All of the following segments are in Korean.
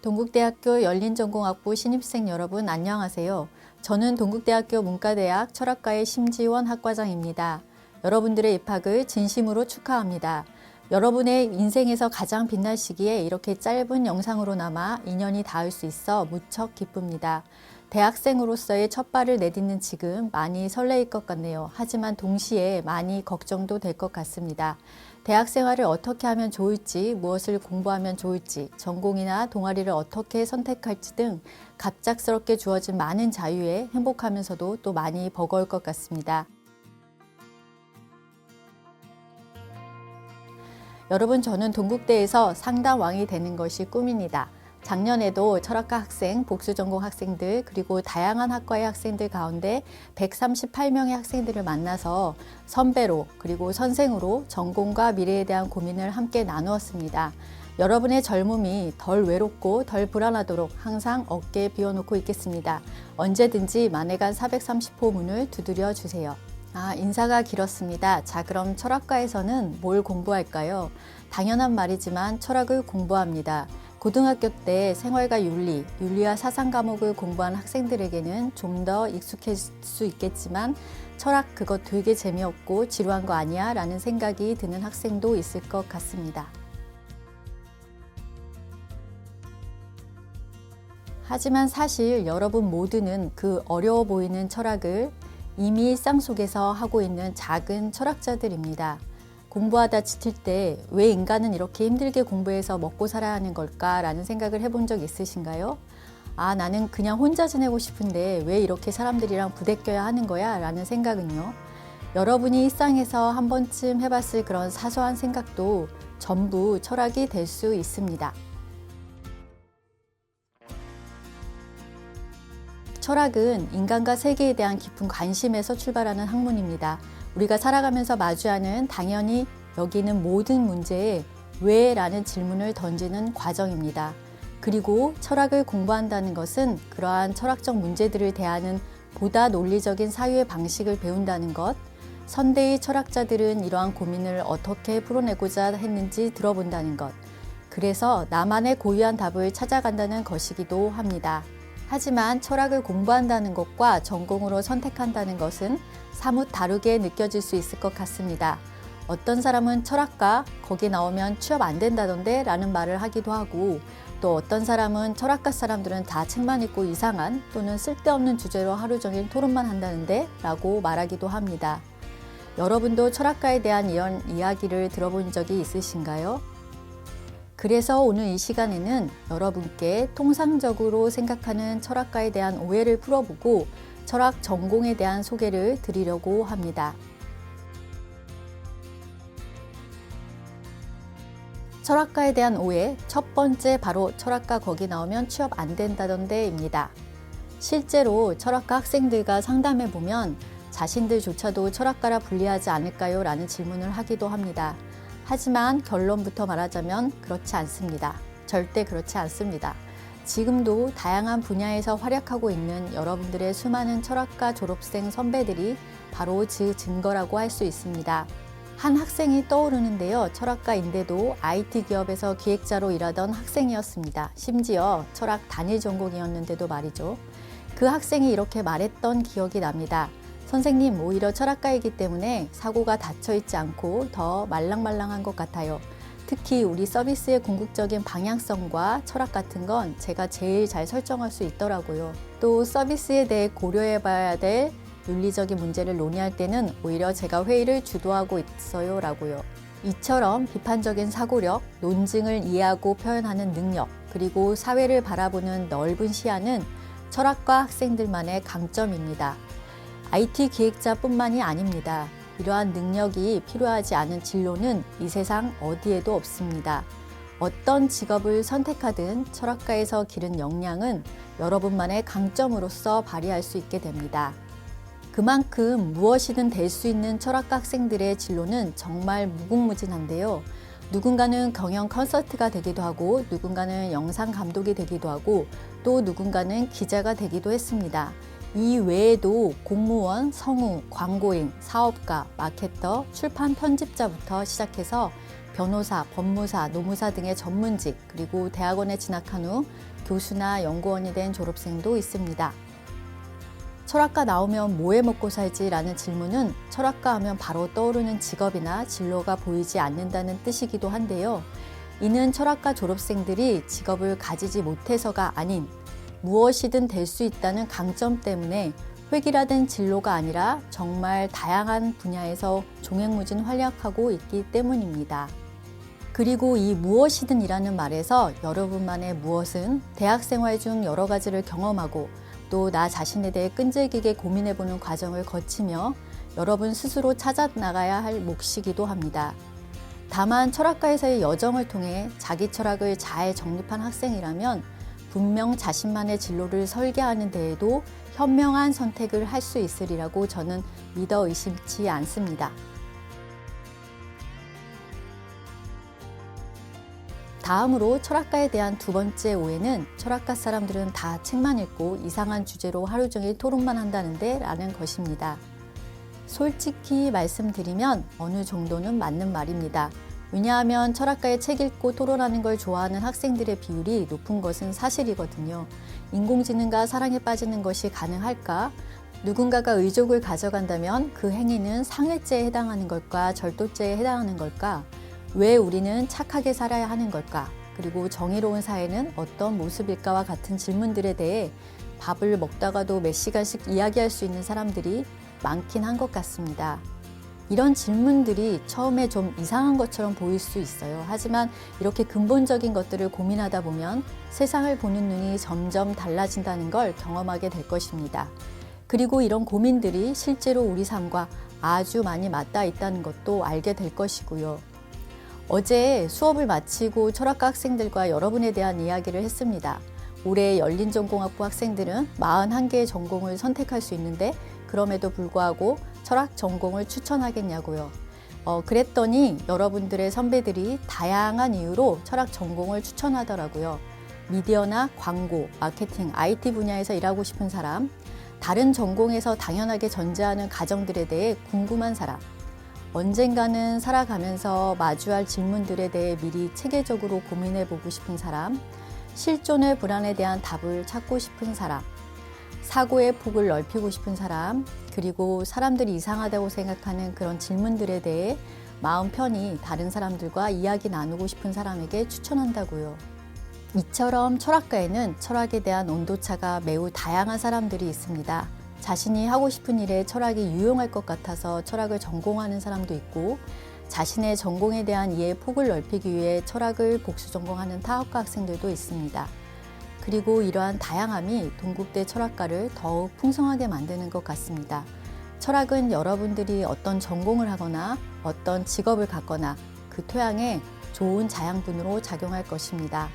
동국대학교 열린전공학부 신입생 여러분 안녕하세요. 저는 동국대학교 문과대학 철학과의 심지원 학과장입니다. 여러분들의 입학을 진심으로 축하합니다. 여러분의 인생에서 가장 빛날 시기에 이렇게 짧은 영상으로나마 인연이 닿을 수 있어 무척 기쁩니다. 대학생으로서의 첫 발을 내딛는 지금 많이 설레일 것 같네요. 하지만 동시에 많이 걱정도 될 것 같습니다. 대학 생활을 어떻게 하면 좋을지, 무엇을 공부하면 좋을지, 전공이나 동아리를 어떻게 선택할지 등 갑작스럽게 주어진 많은 자유에 행복하면서도 또 많이 버거울 것 같습니다. 여러분, 저는 동국대에서 상담왕이 되는 것이 꿈입니다. 작년에도 철학과 학생, 복수전공 학생들, 그리고 다양한 학과의 학생들 가운데 138명의 학생들을 만나서 선배로 그리고 선생으로 전공과 미래에 대한 고민을 함께 나누었습니다. 여러분의 젊음이 덜 외롭고 덜 불안하도록 항상 어깨에 비워놓고 있겠습니다. 언제든지 만회간 430호 문을 두드려 주세요. 인사가 길었습니다. 자, 그럼 철학과에서는 뭘 공부할까요? 당연한 말이지만 철학을 공부합니다. 고등학교 때 생활과 윤리와 사상 과목을 공부한 학생들에게는 좀 더 익숙해질 수 있겠지만 철학 그거 되게 재미없고 지루한 거 아니야? 라는 생각이 드는 학생도 있을 것 같습니다. 하지만 사실 여러분 모두는 그 어려워 보이는 철학을 이미 일상 속에서 하고 있는 작은 철학자들입니다. 공부하다 지칠 때 왜 인간은 이렇게 힘들게 공부해서 먹고 살아야 하는 걸까? 라는 생각을 해본 적 있으신가요? 나는 그냥 혼자 지내고 싶은데 왜 이렇게 사람들이랑 부대껴야 하는 거야? 라는 생각은요. 여러분이 일상에서 한 번쯤 해봤을 그런 사소한 생각도 전부 철학이 될 수 있습니다. 철학은 인간과 세계에 대한 깊은 관심에서 출발하는 학문입니다. 우리가 살아가면서 마주하는 당연히 여기는 모든 문제에 왜? 라는 질문을 던지는 과정입니다. 그리고 철학을 공부한다는 것은 그러한 철학적 문제들을 대하는 보다 논리적인 사유의 방식을 배운다는 것, 선대의 철학자들은 이러한 고민을 어떻게 풀어내고자 했는지 들어본다는 것, 그래서 나만의 고유한 답을 찾아간다는 것이기도 합니다. 하지만 철학을 공부한다는 것과 전공으로 선택한다는 것은 사뭇 다르게 느껴질 수 있을 것 같습니다. 어떤 사람은 철학과 거기 나오면 취업 안 된다던데 라는 말을 하기도 하고 또 어떤 사람은 철학과 사람들은 다 책만 읽고 이상한 또는 쓸데없는 주제로 하루 종일 토론만 한다는데 라고 말하기도 합니다. 여러분도 철학과에 대한 이런 이야기를 들어본 적이 있으신가요? 그래서 오늘 이 시간에는 여러분께 통상적으로 생각하는 철학과에 대한 오해를 풀어보고 철학 전공에 대한 소개를 드리려고 합니다. 철학과에 대한 오해, 첫 번째 바로 철학과 거기 나오면 취업 안 된다던데입니다. 실제로 철학과 학생들과 상담해보면 자신들조차도 철학과라 불리하지 않을까요? 라는 질문을 하기도 합니다. 하지만 결론부터 말하자면 그렇지 않습니다. 절대 그렇지 않습니다. 지금도 다양한 분야에서 활약하고 있는 여러분들의 수많은 철학과 졸업생 선배들이 바로 그 증거라고 할 수 있습니다. 한 학생이 떠오르는데요. 철학과인데도 IT 기업에서 기획자로 일하던 학생이었습니다. 심지어 철학 단일 전공이었는데도 말이죠. 그 학생이 이렇게 말했던 기억이 납니다. 선생님, 오히려 철학과이기 때문에 사고가 닫혀있지 않고 더 말랑말랑한 것 같아요. 특히 우리 서비스의 궁극적인 방향성과 철학 같은 건 제가 제일 잘 설정할 수 있더라고요. 또 서비스에 대해 고려해봐야 될 윤리적인 문제를 논의할 때는 오히려 제가 회의를 주도하고 있어요 라고요. 이처럼 비판적인 사고력, 논증을 이해하고 표현하는 능력, 그리고 사회를 바라보는 넓은 시야는 철학과 학생들만의 강점입니다. IT 기획자뿐만이 아닙니다. 이러한 능력이 필요하지 않은 진로는 이 세상 어디에도 없습니다. 어떤 직업을 선택하든 철학과에서 기른 역량은 여러분만의 강점으로서 발휘할 수 있게 됩니다. 그만큼 무엇이든 될 수 있는 철학과 학생들의 진로는 정말 무궁무진한데요. 누군가는 경영 컨설트가 되기도 하고 누군가는 영상 감독이 되기도 하고 또 누군가는 기자가 되기도 했습니다. 이 외에도 공무원, 성우, 광고인, 사업가, 마케터, 출판 편집자부터 시작해서 변호사, 법무사, 노무사 등의 전문직, 그리고 대학원에 진학한 후 교수나 연구원이 된 졸업생도 있습니다. 철학과 나오면 뭐 해 먹고 살지라는 질문은 철학과 하면 바로 떠오르는 직업이나 진로가 보이지 않는다는 뜻이기도 한데요. 이는 철학과 졸업생들이 직업을 가지지 못해서가 아닌 무엇이든 될 수 있다는 강점 때문에 획일화된 진로가 아니라 정말 다양한 분야에서 종횡무진 활약하고 있기 때문입니다. 그리고 이 무엇이든이라는 말에서 여러분만의 무엇은 대학생활 중 여러 가지를 경험하고 또 나 자신에 대해 끈질기게 고민해보는 과정을 거치며 여러분 스스로 찾아 나가야 할 몫이기도 합니다. 다만 철학과에서의 여정을 통해 자기 철학을 잘 정립한 학생이라면 분명 자신만의 진로를 설계하는 데에도 현명한 선택을 할 수 있으리라고 저는 믿어 의심치 않습니다. 다음으로 철학과에 대한 두 번째 오해는 철학과 사람들은 다 책만 읽고 이상한 주제로 하루 종일 토론만 한다는데 라는 것입니다. 솔직히 말씀드리면 어느 정도는 맞는 말입니다. 왜냐하면 철학과에 책 읽고 토론하는 걸 좋아하는 학생들의 비율이 높은 것은 사실이거든요. 인공지능과 사랑에 빠지는 것이 가능할까? 누군가가 의족을 가져간다면 그 행위는 상해죄에 해당하는 걸까? 절도죄에 해당하는 걸까? 왜 우리는 착하게 살아야 하는 걸까? 그리고 정의로운 사회는 어떤 모습일까와 같은 질문들에 대해 밥을 먹다가도 몇 시간씩 이야기할 수 있는 사람들이 많긴 한 것 같습니다. 이런 질문들이 처음에 좀 이상한 것처럼 보일 수 있어요. 하지만 이렇게 근본적인 것들을 고민하다 보면 세상을 보는 눈이 점점 달라진다는 걸 경험하게 될 것입니다. 그리고 이런 고민들이 실제로 우리 삶과 아주 많이 맞닿아 있다는 것도 알게 될 것이고요. 어제 수업을 마치고 철학과 학생들과 여러분에 대한 이야기를 했습니다. 올해 열린전공학부 학생들은 41개의 전공을 선택할 수 있는데 그럼에도 불구하고 철학 전공을 추천하겠냐고요. 그랬더니 여러분들의 선배들이 다양한 이유로 철학 전공을 추천하더라고요. 미디어나 광고, 마케팅, IT 분야에서 일하고 싶은 사람, 다른 전공에서 당연하게 존재하는 가정들에 대해 궁금한 사람, 언젠가는 살아가면서 마주할 질문들에 대해 미리 체계적으로 고민해보고 싶은 사람, 실존의 불안에 대한 답을 찾고 싶은 사람, 사고의 폭을 넓히고 싶은 사람, 그리고 사람들이 이상하다고 생각하는 그런 질문들에 대해 마음 편히 다른 사람들과 이야기 나누고 싶은 사람에게 추천한다고요. 이처럼 철학과에는 철학에 대한 온도차가 매우 다양한 사람들이 있습니다. 자신이 하고 싶은 일에 철학이 유용할 것 같아서 철학을 전공하는 사람도 있고 자신의 전공에 대한 이해의 폭을 넓히기 위해 철학을 복수 전공하는 타학과 학생들도 있습니다. 그리고 이러한 다양함이 동국대 철학과를 더욱 풍성하게 만드는 것 같습니다. 철학은 여러분들이 어떤 전공을 하거나 어떤 직업을 갖거나 그 토양에 좋은 자양분으로 작용할 것입니다.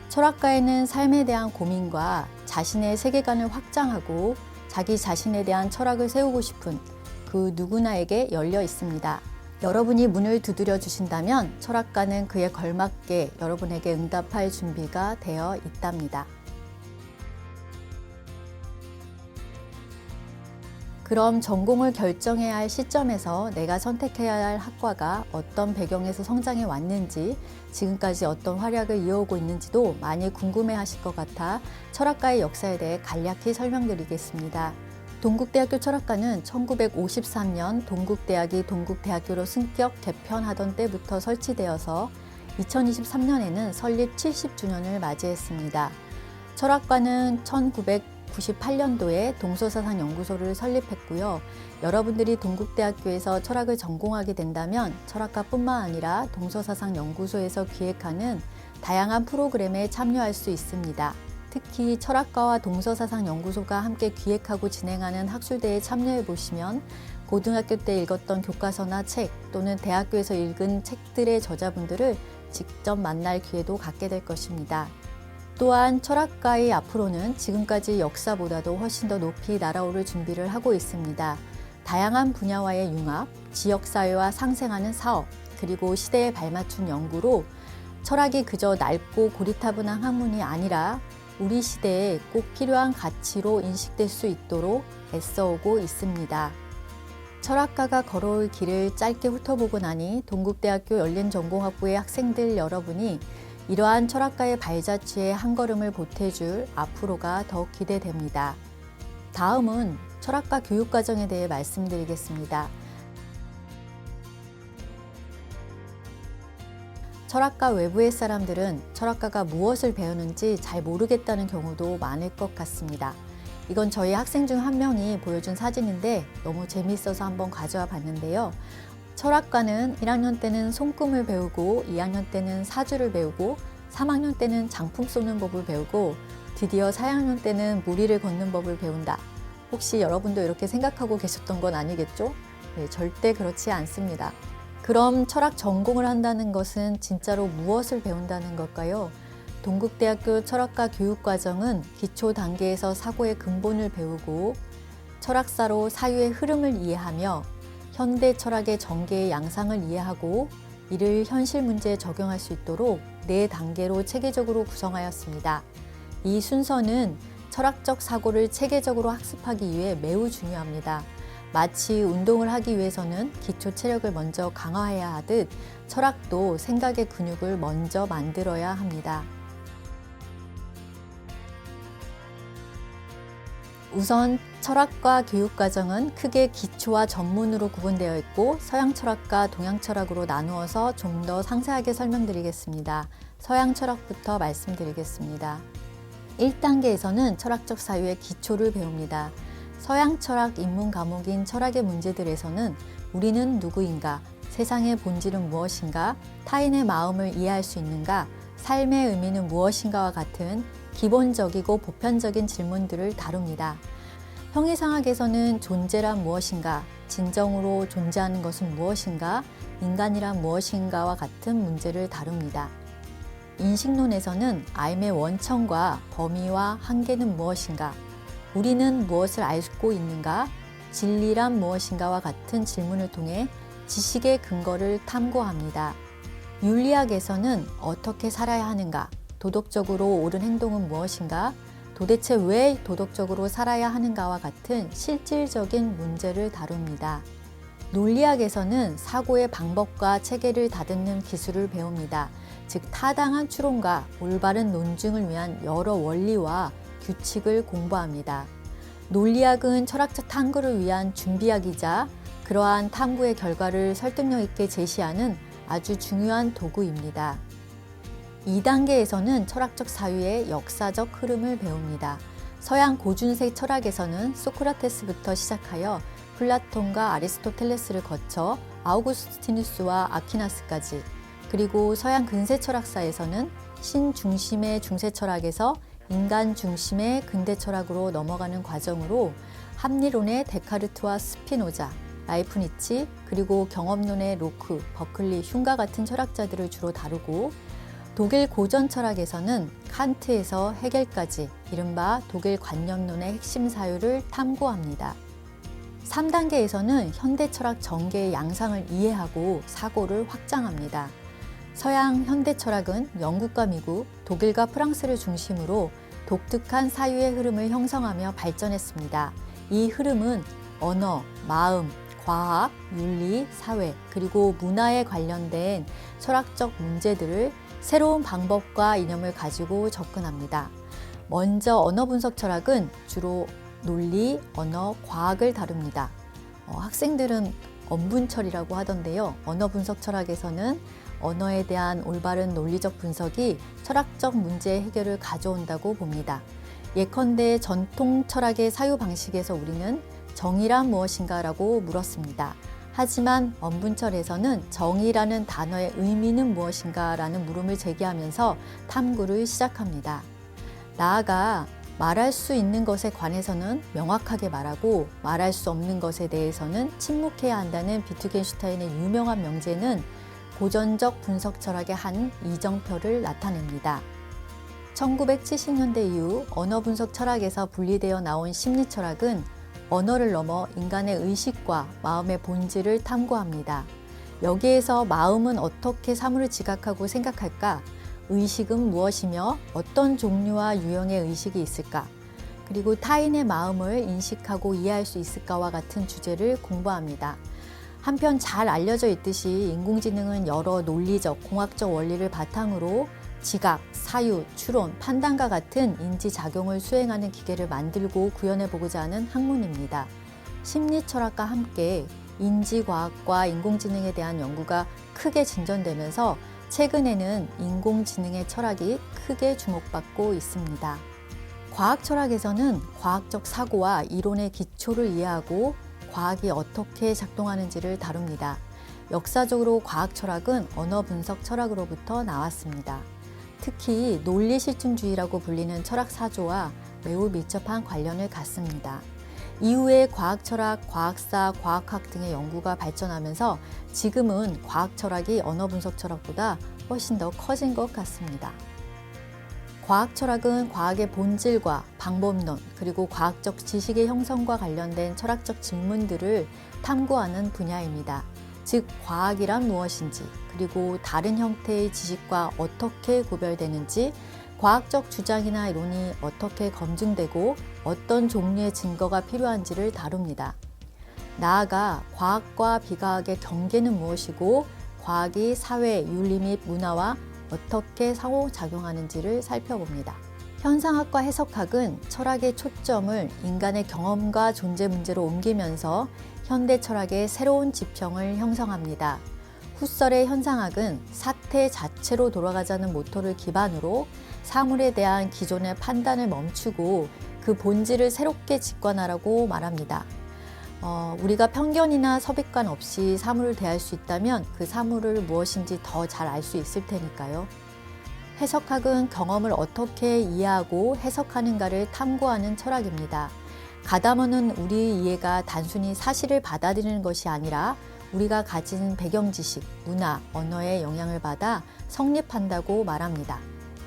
철학과에는 삶에 대한 고민과 자신의 세계관을 확장하고 자기 자신에 대한 철학을 세우고 싶은 그 누구나에게 열려 있습니다. 여러분이 문을 두드려 주신다면 철학과는 그에 걸맞게 여러분에게 응답할 준비가 되어 있답니다. 그럼 전공을 결정해야 할 시점에서 내가 선택해야 할 학과가 어떤 배경에서 성장해 왔는지, 지금까지 어떤 활약을 이어오고 있는지도 많이 궁금해 하실 것 같아 철학과의 역사에 대해 간략히 설명드리겠습니다. 동국대학교 철학과는 1953년 동국대학이 동국대학교로 승격 개편하던 때부터 설치되어서 2023년에는 설립 70주년을 맞이했습니다. 철학과는 1998년도에 동서사상연구소를 설립했고요. 여러분들이 동국대학교에서 철학을 전공하게 된다면 철학과뿐만 아니라 동서사상연구소에서 기획하는 다양한 프로그램에 참여할 수 있습니다. 특히 철학과와 동서사상연구소가 함께 기획하고 진행하는 학술대에 참여해 보시면 고등학교 때 읽었던 교과서나 책 또는 대학교에서 읽은 책들의 저자분들을 직접 만날 기회도 갖게 될 것입니다. 또한 철학과의 앞으로는 지금까지 역사보다도 훨씬 더 높이 날아오를 준비를 하고 있습니다. 다양한 분야와의 융합, 지역사회와 상생하는 사업, 그리고 시대에 발맞춘 연구로 철학이 그저 낡고 고리타분한 학문이 아니라 우리 시대에 꼭 필요한 가치로 인식될 수 있도록 애써오고 있습니다. 철학가가 걸어올 길을 짧게 훑어보고 나니 동국대학교 열린전공학부의 학생들 여러분이 이러한 철학가의 발자취에 한 걸음을 보태줄 앞으로가 더욱 기대됩니다. 다음은 철학가 교육과정에 대해 말씀드리겠습니다. 철학가 외부의 사람들은 철학가가 무엇을 배우는지 잘 모르겠다는 경우도 많을 것 같습니다. 이건 저희 학생 중 한 명이 보여준 사진인데 너무 재미있어서 한번 가져와 봤는데요. 철학과는 1학년 때는 손금을 배우고 2학년 때는 사주를 배우고 3학년 때는 장풍 쏘는 법을 배우고 드디어 4학년 때는 무리를 걷는 법을 배운다. 혹시 여러분도 이렇게 생각하고 계셨던 건 아니겠죠? 네, 절대 그렇지 않습니다. 그럼 철학 전공을 한다는 것은 진짜로 무엇을 배운다는 걸까요? 동국대학교 철학과 교육과정은 기초 단계에서 사고의 근본을 배우고 철학사로 사유의 흐름을 이해하며 현대 철학의 전개의 양상을 이해하고 이를 현실 문제에 적용할 수 있도록 4단계로 체계적으로 구성하였습니다. 이 순서는 철학적 사고를 체계적으로 학습하기 위해 매우 중요합니다. 마치 운동을 하기 위해서는 기초 체력을 먼저 강화해야 하듯 철학도 생각의 근육을 먼저 만들어야 합니다. 우선 철학과 교육과정은 크게 기초와 전문으로 구분되어 있고 서양 철학과 동양 철학으로 나누어서 좀 더 상세하게 설명드리겠습니다. 서양 철학부터 말씀드리겠습니다. 1단계에서는 철학적 사유의 기초를 배웁니다. 서양 철학 입문 과목인 철학의 문제들에서는 우리는 누구인가, 세상의 본질은 무엇인가, 타인의 마음을 이해할 수 있는가, 삶의 의미는 무엇인가와 같은 기본적이고 보편적인 질문들을 다룹니다. 형이상학에서는 존재란 무엇인가, 진정으로 존재하는 것은 무엇인가, 인간이란 무엇인가와 같은 문제를 다룹니다. 인식론에서는 삶의 원천과 범위와 한계는 무엇인가, 우리는 무엇을 알고 있는가, 진리란 무엇인가와 같은 질문을 통해 지식의 근거를 탐구합니다. 윤리학에서는 어떻게 살아야 하는가, 도덕적으로 옳은 행동은 무엇인가, 도대체 왜 도덕적으로 살아야 하는가와 같은 실질적인 문제를 다룹니다. 논리학에서는 사고의 방법과 체계를 다듬는 기술을 배웁니다. 즉 타당한 추론과 올바른 논증을 위한 여러 원리와 규칙을 공부합니다. 논리학은 철학적 탐구를 위한 준비학이자 그러한 탐구의 결과를 설득력 있게 제시하는 아주 중요한 도구입니다. 2단계에서는 철학적 사유의 역사적 흐름을 배웁니다. 서양 고준색 철학에서는 소크라테스부터 시작하여 플라톤과 아리스토텔레스를 거쳐 아우구스티누스와 아퀴나스까지, 그리고 서양 근세 철학사에서는 신 중심의 중세 철학에서 인간 중심의 근대 철학으로 넘어가는 과정으로 합리론의 데카르트와 스피노자, 라이프니치, 그리고 경험론의 로크, 버클리, 흉과 같은 철학자들을 주로 다루고, 독일 고전 철학에서는 칸트에서 헤겔까지 이른바 독일 관념론의 핵심 사유를 탐구합니다. 3단계에서는 현대 철학 전개의 양상을 이해하고 사고를 확장합니다. 서양 현대 철학은 영국과 미국, 독일과 프랑스를 중심으로 독특한 사유의 흐름을 형성하며 발전했습니다. 이 흐름은 언어, 마음, 과학, 윤리, 사회, 그리고 문화에 관련된 철학적 문제들을 새로운 방법과 이념을 가지고 접근합니다. 먼저 언어 분석 철학은 주로 논리, 언어, 과학을 다룹니다. 학생들은 언분철이라고 하던데요. 언어 분석 철학에서는 언어에 대한 올바른 논리적 분석이 철학적 문제 해결을 가져온다고 봅니다. 예컨대 전통 철학의 사유 방식에서 우리는 정의란 무엇인가라고 물었습니다. 하지만 언분철에서는 정의라는 단어의 의미는 무엇인가라는 물음을 제기하면서 탐구를 시작합니다. 나아가 말할 수 있는 것에 관해서는 명확하게 말하고 말할 수 없는 것에 대해서는 침묵해야 한다는 비트겐슈타인의 유명한 명제는 고전적 분석 철학의 한 이정표를 나타냅니다. 1970년대 이후 언어 분석 철학에서 분리되어 나온 심리 철학은 언어를 넘어 인간의 의식과 마음의 본질을 탐구합니다. 여기에서 마음은 어떻게 사물을 지각하고 생각할까? 의식은 무엇이며 어떤 종류와 유형의 의식이 있을까? 그리고 타인의 마음을 인식하고 이해할 수 있을까와 같은 주제를 공부합니다. 한편 잘 알려져 있듯이 인공지능은 여러 논리적, 공학적 원리를 바탕으로 지각, 사유, 추론, 판단과 같은 인지작용을 수행하는 기계를 만들고 구현해 보고자 하는 학문입니다. 심리철학과 함께 인지과학과 인공지능에 대한 연구가 크게 진전되면서 최근에는 인공지능의 철학이 크게 주목받고 있습니다. 과학 철학에서는 과학적 사고와 이론의 기초를 이해하고 과학이 어떻게 작동하는지를 다룹니다. 역사적으로 과학 철학은 언어 분석 철학으로부터 나왔습니다. 특히 논리실증주의라고 불리는 철학 사조와 매우 밀접한 관련을 갖습니다. 이후에 과학 철학, 과학사, 과학학 등의 연구가 발전하면서 지금은 과학 철학이 언어 분석 철학보다 훨씬 더 커진 것 같습니다. 과학 철학은 과학의 본질과 방법론, 그리고 과학적 지식의 형성과 관련된 철학적 질문들을 탐구하는 분야입니다. 즉, 과학이란 무엇인지, 그리고 다른 형태의 지식과 어떻게 구별되는지, 과학적 주장이나 이론이 어떻게 검증되고 어떤 종류의 증거가 필요한지를 다룹니다. 나아가 과학과 비과학의 경계는 무엇이고 과학이 사회, 윤리 및 문화와 어떻게 상호작용하는지를 살펴봅니다. 현상학과 해석학은 철학의 초점을 인간의 경험과 존재 문제로 옮기면서 현대 철학의 새로운 지평을 형성합니다. 후설의 현상학은 사태 자체로 돌아가자는 모토를 기반으로 사물에 대한 기존의 판단을 멈추고 그 본질을 새롭게 직관하라고 말합니다. 우리가 편견이나 선입관 없이 사물을 대할 수 있다면 그 사물을 무엇인지 더 잘 알 수 있을 테니까요. 해석학은 경험을 어떻게 이해하고 해석하는가를 탐구하는 철학입니다. 가다머는 우리의 이해가 단순히 사실을 받아들이는 것이 아니라 우리가 가진 배경 지식, 문화, 언어의 영향을 받아 성립한다고 말합니다.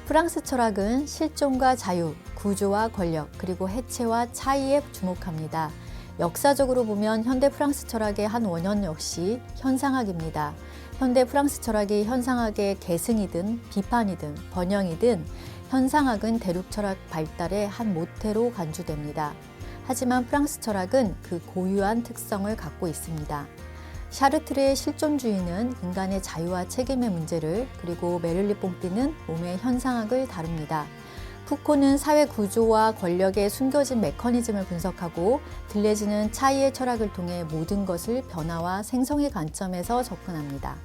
프랑스 철학은 실존과 자유, 구조와 권력, 그리고 해체와 차이에 주목합니다. 역사적으로 보면 현대 프랑스 철학의 한 원형 역시 현상학입니다. 현대 프랑스 철학이 현상학의 계승이든 비판이든 번영이든 현상학은 대륙 철학 발달의 한 모태로 간주됩니다. 하지만 프랑스 철학은 그 고유한 특성을 갖고 있습니다. 샤르트르의 실존주의는 인간의 자유와 책임의 문제를, 그리고 메를리 뽕피는 몸의 현상학을 다룹니다. 푸코는 사회 구조와 권력의 숨겨진 메커니즘을 분석하고 들레즈는 차이의 철학을 통해 모든 것을 변화와 생성의 관점에서 접근합니다.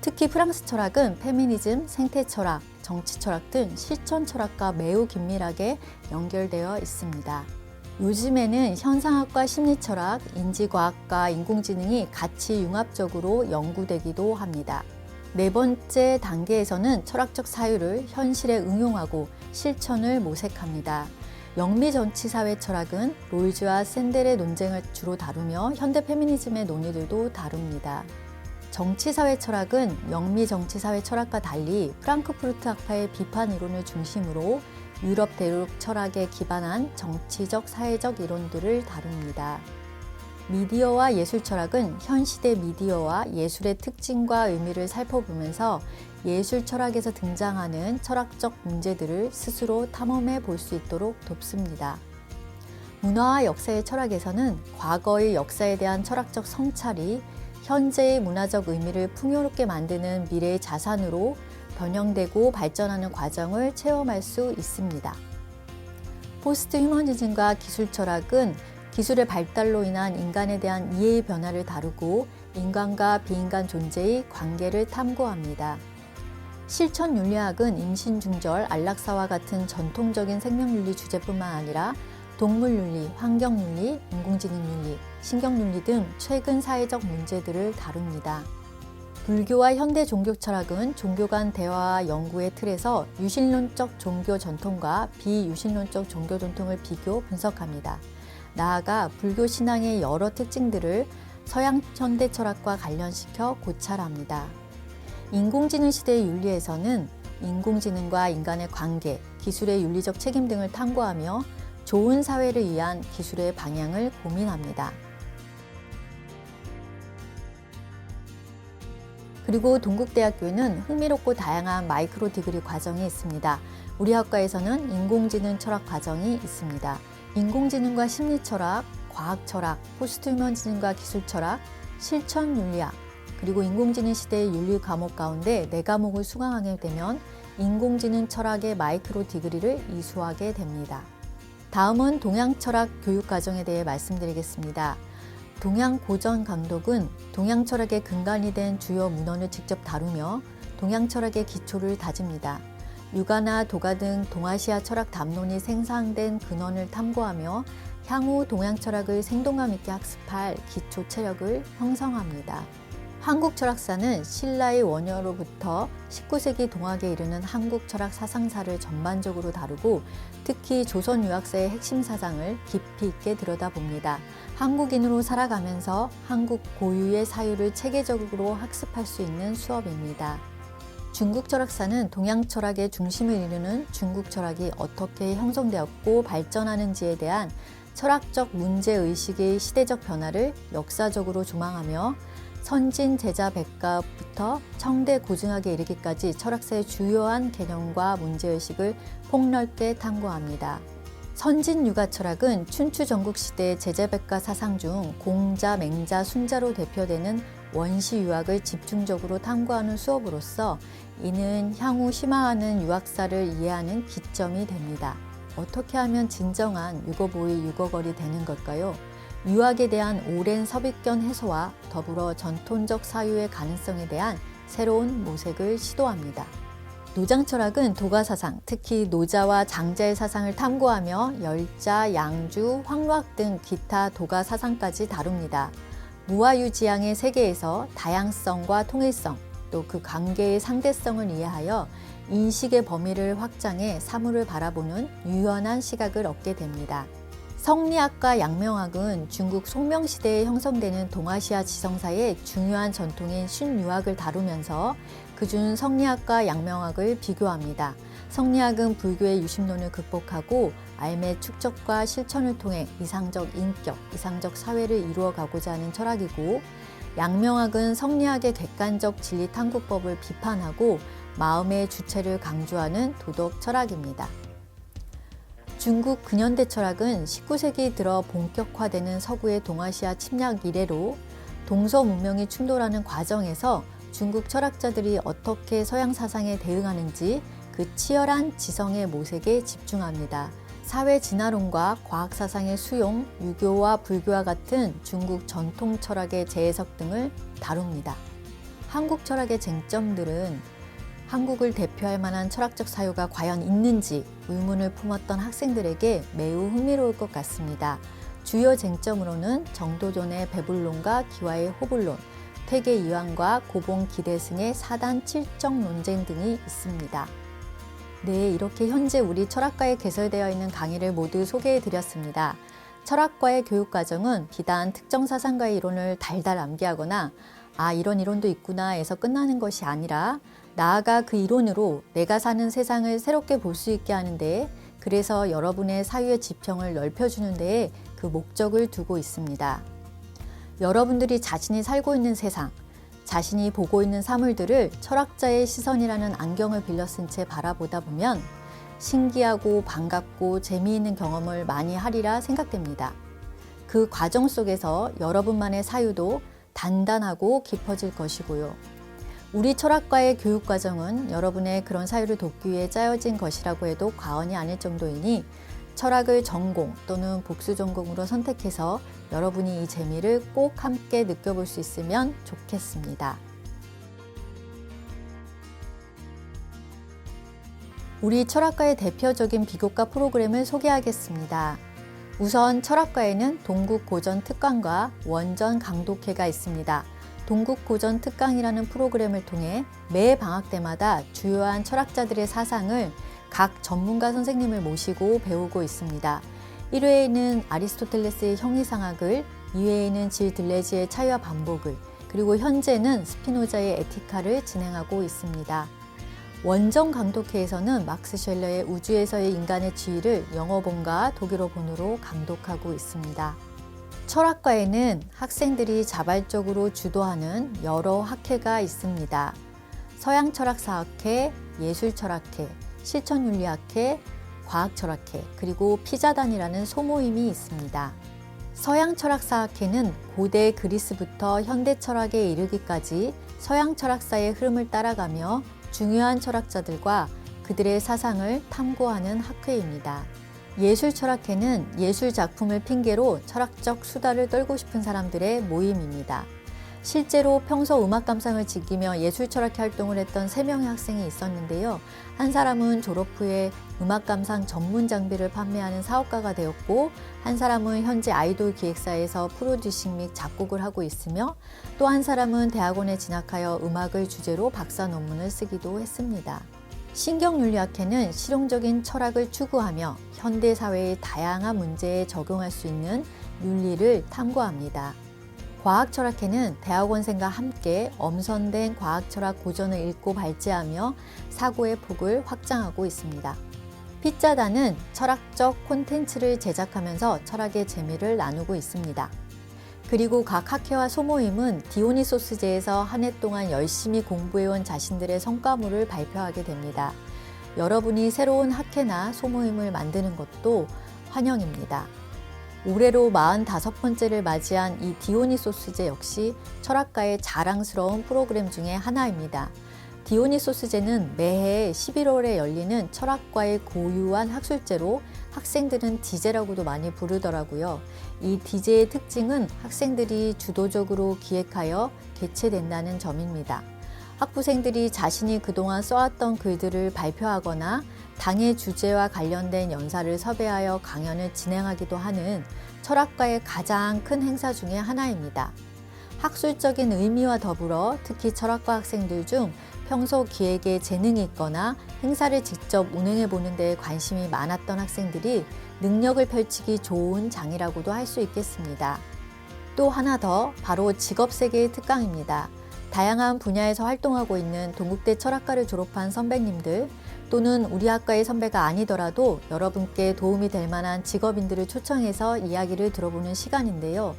특히 프랑스 철학은 페미니즘, 생태 철학, 정치 철학 등 실천 철학과 매우 긴밀하게 연결되어 있습니다. 요즘에는 현상학과 심리철학, 인지과학과 인공지능이 같이 융합적으로 연구되기도 합니다. 네 번째 단계에서는 철학적 사유를 현실에 응용하고 실천을 모색합니다. 영미정치사회 철학은 롤즈와 샌델의 논쟁을 주로 다루며 현대 페미니즘의 논의들도 다룹니다. 정치사회 철학은 영미정치사회 철학과 달리 프랑크푸르트 학파의 비판 이론을 중심으로 유럽 대륙 철학에 기반한 정치적, 사회적 이론들을 다룹니다. 미디어와 예술 철학은 현 시대 미디어와 예술의 특징과 의미를 살펴보면서 예술 철학에서 등장하는 철학적 문제들을 스스로 탐험해 볼 수 있도록 돕습니다. 문화와 역사의 철학에서는 과거의 역사에 대한 철학적 성찰이 현재의 문화적 의미를 풍요롭게 만드는 미래의 자산으로 변형되고 발전하는 과정을 체험할 수 있습니다. 포스트 휴머니즘과 기술 철학은 기술의 발달로 인한 인간에 대한 이해의 변화를 다루고 인간과 비인간 존재의 관계를 탐구합니다. 실천윤리학은 임신중절, 안락사와 같은 전통적인 생명윤리 주제뿐만 아니라 동물윤리, 환경윤리, 인공지능윤리, 신경윤리 등 최근 사회적 문제들을 다룹니다. 불교와 현대 종교 철학은 종교 간 대화와 연구의 틀에서 유신론적 종교 전통과 비유신론적 종교 전통을 비교 분석합니다. 나아가 불교 신앙의 여러 특징들을 서양 현대 철학과 관련시켜 고찰합니다. 인공지능 시대의 윤리에서는 인공지능과 인간의 관계, 기술의 윤리적 책임 등을 탐구하며 좋은 사회를 위한 기술의 방향을 고민합니다. 그리고 동국대학교에는 흥미롭고 다양한 마이크로 디그리 과정이 있습니다. 우리 학과에서는 인공지능 철학 과정이 있습니다. 인공지능과 심리철학, 과학철학, 포스트휴먼즘과 기술철학, 실천윤리학, 그리고 인공지능 시대의 윤리 과목 가운데 4과목을 수강하게 되면 인공지능 철학의 마이크로 디그리를 이수하게 됩니다. 다음은 동양철학 교육과정에 대해 말씀드리겠습니다. 동양고전강독은 동양철학의 근간이 된 주요 문헌을 직접 다루며 동양철학의 기초를 다집니다. 유가나 도가 등 동아시아 철학 담론이 생산된 근원을 탐구하며 향후 동양철학을 생동감 있게 학습할 기초 체력을 형성합니다. 한국철학사는 신라의 원효로부터 19세기 동학에 이르는 한국 철학 사상사를 전반적으로 다루고 특히 조선 유학사의 핵심 사상을 깊이 있게 들여다봅니다. 한국인으로 살아가면서 한국 고유의 사유를 체계적으로 학습할 수 있는 수업입니다. 중국 철학사는 동양 철학의 중심을 이루는 중국 철학이 어떻게 형성되었고 발전하는지에 대한 철학적 문제의식의 시대적 변화를 역사적으로 조망하며 선진 제자 백가부터 청대 고증학에 이르기까지 철학사의 주요한 개념과 문제의식을 폭넓게 탐구합니다. 선진 유가 철학은 춘추 전국시대 제자백가 사상 중 공자, 맹자, 순자로 대표되는 원시 유학을 집중적으로 탐구하는 수업으로서 이는 향후 심화하는 유학사를 이해하는 기점이 됩니다. 어떻게 하면 진정한 유거보이 유거걸이 되는 걸까요? 유학에 대한 오랜 선입견 해소와 더불어 전통적 사유의 가능성에 대한 새로운 모색을 시도합니다. 노장철학은 도가사상, 특히 노자와 장자의 사상을 탐구하며 열자, 양주, 황루학 등 기타 도가사상까지 다룹니다. 무아유지양의 세계에서 다양성과 통일성, 또 그 관계의 상대성을 이해하여 인식의 범위를 확장해 사물을 바라보는 유연한 시각을 얻게 됩니다. 성리학과 양명학은 중국 송명시대에 형성되는 동아시아 지성사의 중요한 전통인 신유학을 다루면서 그중 성리학과 양명학을 비교합니다. 성리학은 불교의 유심론을 극복하고 삶의 축적과 실천을 통해 이상적 인격, 이상적 사회를 이루어가고자 하는 철학이고 양명학은 성리학의 객관적 진리 탐구법을 비판하고 마음의 주체를 강조하는 도덕 철학입니다. 중국 근현대 철학은 19세기 들어 본격화되는 서구의 동아시아 침략 이래로 동서 문명이 충돌하는 과정에서 중국 철학자들이 어떻게 서양 사상에 대응하는지 그 치열한 지성의 모색에 집중합니다. 사회 진화론과 과학 사상의 수용, 유교와 불교와 같은 중국 전통 철학의 재해석 등을 다룹니다. 한국 철학의 쟁점들은 한국을 대표할 만한 철학적 사유가 과연 있는지 의문을 품었던 학생들에게 매우 흥미로울 것 같습니다. 주요 쟁점으로는 정도전의 배불론과 기와의 호불론, 퇴계 이황과 고봉 기대승의 사단 칠정 논쟁 등이 있습니다. 네, 이렇게 현재 우리 철학과에 개설되어 있는 강의를 모두 소개해 드렸습니다. 철학과의 교육과정은 비단 특정 사상가의 이론을 달달 암기하거나 이런 이론도 있구나 해서 끝나는 것이 아니라 나아가 그 이론으로 내가 사는 세상을 새롭게 볼 수 있게 하는데 그래서 여러분의 사유의 지평을 넓혀주는 데에 그 목적을 두고 있습니다. 여러분들이 자신이 살고 있는 세상, 자신이 보고 있는 사물들을 철학자의 시선이라는 안경을 빌려 쓴 채 바라보다 보면 신기하고 반갑고 재미있는 경험을 많이 하리라 생각됩니다. 그 과정 속에서 여러분만의 사유도 단단하고 깊어질 것이고요. 우리 철학과의 교육과정은 여러분의 그런 사유를 돕기 위해 짜여진 것이라고 해도 과언이 아닐 정도이니 철학을 전공 또는 복수 전공으로 선택해서 여러분이 이 재미를 꼭 함께 느껴볼 수 있으면 좋겠습니다. 우리 철학과의 대표적인 비교과 프로그램을 소개하겠습니다. 우선 철학과에는 동국고전 특강과 원전 강독회가 있습니다. 동국고전 특강이라는 프로그램을 통해 매 방학 때마다 주요한 철학자들의 사상을 각 전문가 선생님을 모시고 배우고 있습니다. 1회에는 아리스토텔레스의 형이상학을, 2회에는 질 들레지의 차이와 반복을, 그리고 현재는 스피노자의 에티카를 진행하고 있습니다. 원전 강독회에서는 막스 쉘러의 우주에서의 인간의 지위를 영어본과 독일어본으로 강독하고 있습니다. 철학과에는 학생들이 자발적으로 주도하는 여러 학회가 있습니다. 서양철학사학회, 예술철학회, 실천윤리학회, 과학철학회, 그리고 피자단이라는 소모임이 있습니다. 서양철학사학회는 고대 그리스부터 현대철학에 이르기까지 서양철학사의 흐름을 따라가며 중요한 철학자들과 그들의 사상을 탐구하는 학회입니다. 예술철학회는 예술작품을 핑계로 철학적 수다를 떨고 싶은 사람들의 모임입니다. 실제로 평소 음악 감상을 즐기며 예술철학회 활동을 했던 3명의 학생이 있었는데요. 한 사람은 졸업 후에 음악 감상 전문 장비를 판매하는 사업가가 되었고, 한 사람은 현재 아이돌 기획사에서 프로듀싱 및 작곡을 하고 있으며, 또 한 사람은 대학원에 진학하여 음악을 주제로 박사 논문을 쓰기도 했습니다. 신경윤리학회는 실용적인 철학을 추구하며 현대 사회의 다양한 문제에 적용할 수 있는 윤리를 탐구합니다. 과학철학회는 대학원생과 함께 엄선된 과학철학 고전을 읽고 발제하며 사고의 폭을 확장하고 있습니다. 피자단은 철학적 콘텐츠를 제작하면서 철학의 재미를 나누고 있습니다. 그리고 각 학회와 소모임은 디오니소스제에서 한 해 동안 열심히 공부해온 자신들의 성과물을 발표하게 됩니다. 여러분이 새로운 학회나 소모임을 만드는 것도 환영입니다. 올해로 45번째를 맞이한 이 디오니소스제 역시 철학가의 자랑스러운 프로그램 중에 하나입니다. 디오니소스제는 매해 11월에 열리는 철학과의 고유한 학술제로 학생들은 디제라고도 많이 부르더라고요. 이 디제의 특징은 학생들이 주도적으로 기획하여 개최된다는 점입니다. 학부생들이 자신이 그동안 써왔던 글들을 발표하거나 당의 주제와 관련된 연사를 섭외하여 강연을 진행하기도 하는 철학과의 가장 큰 행사 중에 하나입니다. 학술적인 의미와 더불어 특히 철학과 학생들 중 평소 기획에 재능이 있거나 행사를 직접 운행해 보는 데 관심이 많았던 학생들이 능력을 펼치기 좋은 장이라고도 할 수 있겠습니다. 또 하나 더, 바로 직업세계의 특강입니다. 다양한 분야에서 활동하고 있는 동국대 철학과를 졸업한 선배님들 또는 우리 학과의 선배가 아니더라도 여러분께 도움이 될 만한 직업인들을 초청해서 이야기를 들어보는 시간인데요.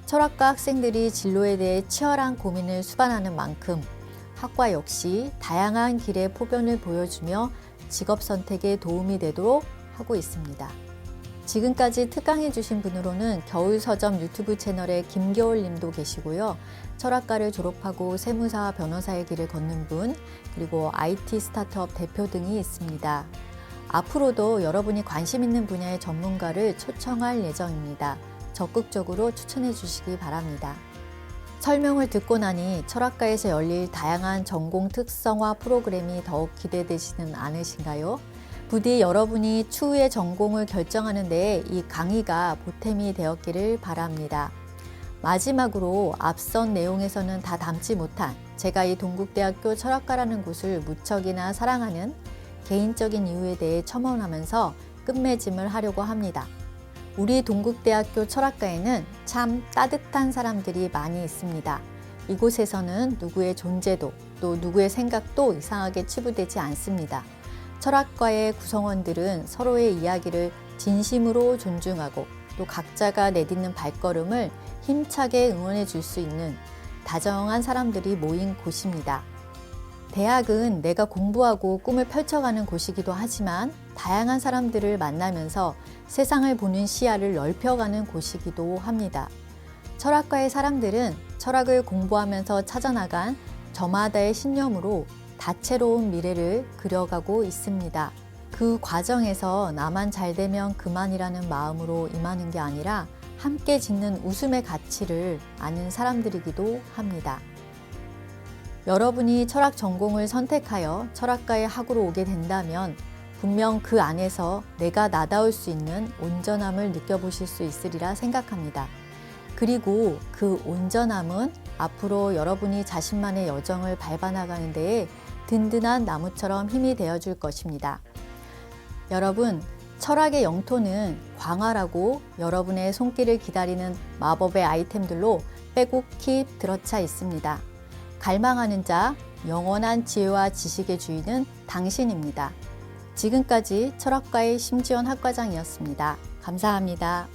철학과 학생들이 진로에 대해 치열한 고민을 수반하는 만큼 학과 역시 다양한 길의 포변을 보여주며 직업 선택에 도움이 되도록 하고 있습니다. 지금까지 특강해 주신 분으로는 겨울서점 유튜브 채널에 김겨울 님도 계시고요. 철학과를 졸업하고 세무사와 변호사의 길을 걷는 분, 그리고 IT 스타트업 대표 등이 있습니다. 앞으로도 여러분이 관심 있는 분야의 전문가를 초청할 예정입니다. 적극적으로 추천해 주시기 바랍니다. 설명을 듣고 나니 철학과에서 열릴 다양한 전공 특성화 프로그램이 더욱 기대되지는 않으신가요? 부디 여러분이 추후의 전공을 결정하는 데에 이 강의가 보탬이 되었기를 바랍니다. 마지막으로 앞선 내용에서는 다 담지 못한 제가 이 동국대학교 철학과라는 곳을 무척이나 사랑하는 개인적인 이유에 대해 첨언하면서 끝맺음을 하려고 합니다. 우리 동국대학교 철학과에는 참 따뜻한 사람들이 많이 있습니다. 이곳에서는 누구의 존재도 또 누구의 생각도 이상하게 치부되지 않습니다. 철학과의 구성원들은 서로의 이야기를 진심으로 존중하고 또 각자가 내딛는 발걸음을 힘차게 응원해 줄 수 있는 다정한 사람들이 모인 곳입니다. 대학은 내가 공부하고 꿈을 펼쳐가는 곳이기도 하지만 다양한 사람들을 만나면서 세상을 보는 시야를 넓혀가는 곳이기도 합니다. 철학과의 사람들은 철학을 공부하면서 찾아나간 저마다의 신념으로 다채로운 미래를 그려가고 있습니다. 그 과정에서 나만 잘 되면 그만이라는 마음으로 임하는 게 아니라 함께 짓는 웃음의 가치를 아는 사람들이기도 합니다. 여러분이 철학 전공을 선택하여 철학과의 학으로 오게 된다면 분명 그 안에서 내가 나다울 수 있는 온전함을 느껴보실 수 있으리라 생각합니다. 그리고 그 온전함은 앞으로 여러분이 자신만의 여정을 밟아나가는 데에 든든한 나무처럼 힘이 되어줄 것입니다. 여러분, 철학의 영토는 광활하고 여러분의 손길을 기다리는 마법의 아이템들로 빼곡히 들어차 있습니다. 갈망하는 자, 영원한 지혜와 지식의 주인은 당신입니다. 지금까지 철학과의 심지원 학과장이었습니다. 감사합니다.